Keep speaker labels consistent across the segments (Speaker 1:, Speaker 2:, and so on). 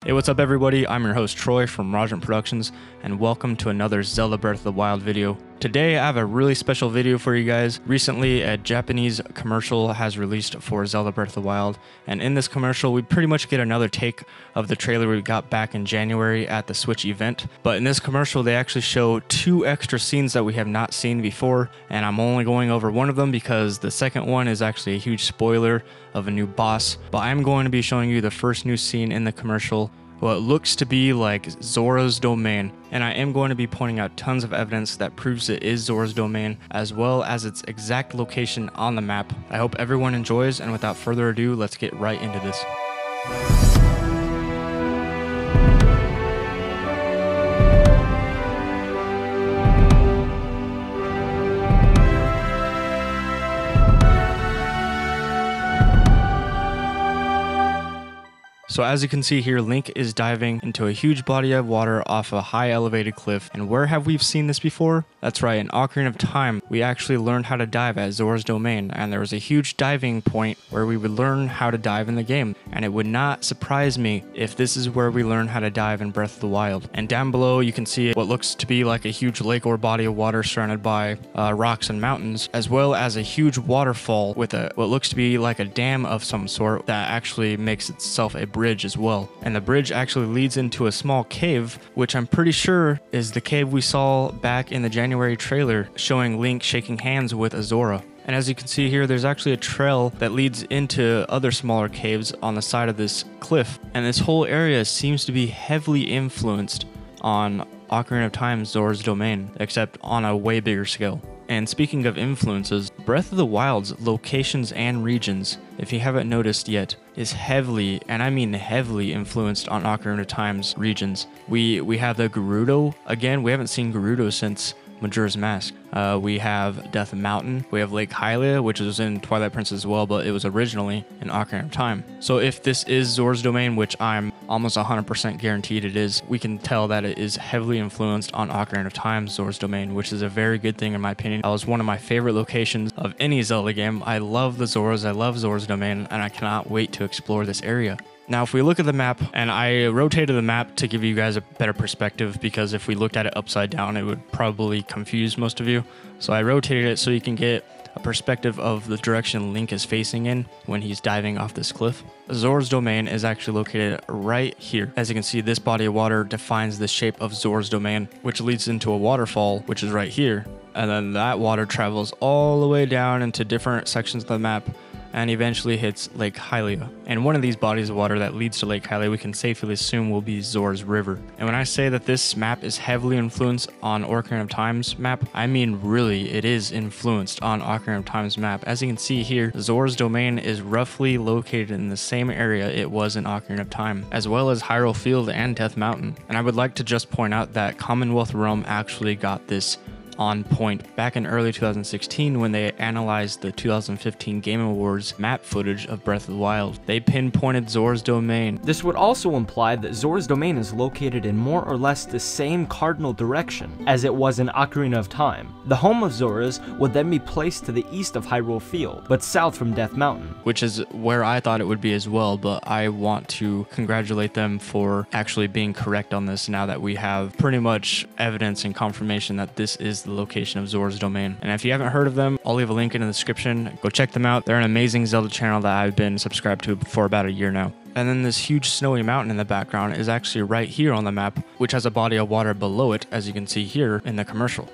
Speaker 1: Hey, what's up everybody? I'm your host Troy from Rajant Productions, and welcome to another Zelda Breath of the Wild video. Today I have a really special video for you guys. Recently a Japanese commercial has released for Zelda Breath of the Wild, and in this commercial we pretty much get another take of the trailer we got back in January at the Switch event. But in this commercial they actually show 2 extra scenes that we have not seen before, and I'm only going over one of them because the second one is actually a huge spoiler of a new boss. But I'm going to be showing you the first new scene in the commercial, what looks to be like Zora's Domain, and I am going to be pointing out tons of evidence that proves it is Zora's Domain, as well as its exact location on the map. I hope everyone enjoys, and without further ado, let's get right into this. So as you can see here, Link is diving into a huge body of water off a high elevated cliff. And where have we seen this before? That's right, in Ocarina of Time, we actually learned how to dive at Zora's Domain, and there was a huge diving point where we would learn how to dive in the game. And it would not surprise me if this is where we learn how to dive in Breath of the Wild. And down below you can see what looks to be like a huge lake or body of water surrounded by rocks and mountains, as well as a huge waterfall with what looks to be like a dam of some sort that actually makes itself a bridge as well. And the bridge actually leads into a small cave, which I'm pretty sure is the cave we saw back in the January trailer showing Link shaking hands with Azora. And as you can see here, there's actually a trail that leads into other smaller caves on the side of this cliff. And this whole area seems to be heavily influenced on Ocarina of Time's Zora's Domain, except on a way bigger scale. And speaking of influences, Breath of the Wild's locations and regions, if you haven't noticed yet, is heavily, and I mean heavily, influenced on Ocarina of Time's regions. We have the Gerudo. Again, we haven't seen Gerudo since Majora's Mask. We have Death Mountain. We have Lake Hylia, which was in Twilight Princess as well, but it was originally in Ocarina of Time. So if this is Zora's Domain, which I'm almost 100% guaranteed it is, we can tell that it is heavily influenced on Ocarina of Time's Zora's Domain, which is a very good thing in my opinion. That was one of my favorite locations of any Zelda game. I love the Zoras, I love Zora's Domain, and I cannot wait to explore this area. Now, if we look at the map, and I rotated the map to give you guys a better perspective, because if we looked at it upside down, it would probably confuse most of you. So I rotated it so you can get a perspective of the direction Link is facing in when he's diving off this cliff. Zora's Domain is actually located right here. As you can see, this body of water defines the shape of Zora's Domain, which leads into a waterfall, which is right here. And then that water travels all the way down into different sections of the map, and eventually hits Lake Hylia. And one of these bodies of water that leads to Lake Hylia we can safely assume will be Zora's River. And when I say that this map is heavily influenced on Ocarina of Time's map, I mean really it is influenced on Ocarina of Time's map. As you can see here, Zora's Domain is roughly located in the same area it was in Ocarina of Time, as well as Hyrule Field and Death Mountain. And I would like to just point out that Commonwealth Realm actually got this on point back in early 2016 when they analyzed the 2015 Game Awards map footage of Breath of the Wild. They pinpointed Zora's Domain.
Speaker 2: This would also imply that Zora's Domain is located in more or less the same cardinal direction as it was in Ocarina of Time. The home of Zora's would then be placed to the east of Hyrule Field, but south from Death Mountain.
Speaker 1: Which is where I thought it would be as well, but I want to congratulate them for actually being correct on this now that we have pretty much evidence and confirmation that this is the location of Zora's Domain. And if you haven't heard of them, I'll leave a link in the description. Go check them out. They're an amazing Zelda channel that I've been subscribed to for about a year now. And then this huge snowy mountain in the background is actually right here on the map, which has a body of water below it, as you can see here in the commercial.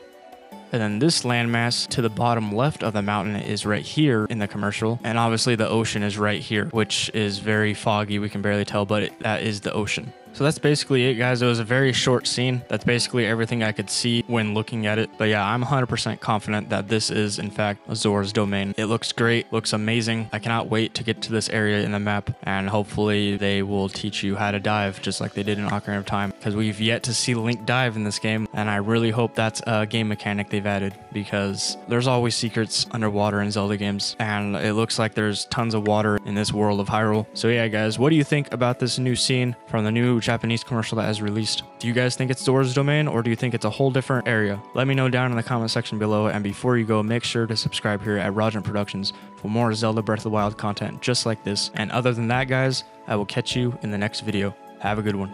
Speaker 1: And then this landmass to the bottom left of the mountain is right here in the commercial. And obviously the ocean is right here, which is very foggy. We can barely tell, but that is the ocean. So that's basically it, guys. It was a very short scene. That's basically everything I could see when looking at it. But yeah, I'm 100% confident that this is, in fact, Zora's Domain. It looks great, looks amazing. I cannot wait to get to this area in the map, and hopefully they will teach you how to dive just like they did in Ocarina of Time, because we've yet to see Link dive in this game, and I really hope that's a game mechanic they've added, because there's always secrets underwater in Zelda games, and it looks like there's tons of water in this world of Hyrule. So yeah, guys, what do you think about this new scene from the new Japanese commercial that has released? Do you guys think it's Zora's Domain, or do you think it's a whole different area? Let me know down in the comment section below, and before you go, make sure to subscribe here at Rajant Productions for more Zelda Breath of the Wild content just like this. And other than that, guys, I will catch you in the next video. Have a good one.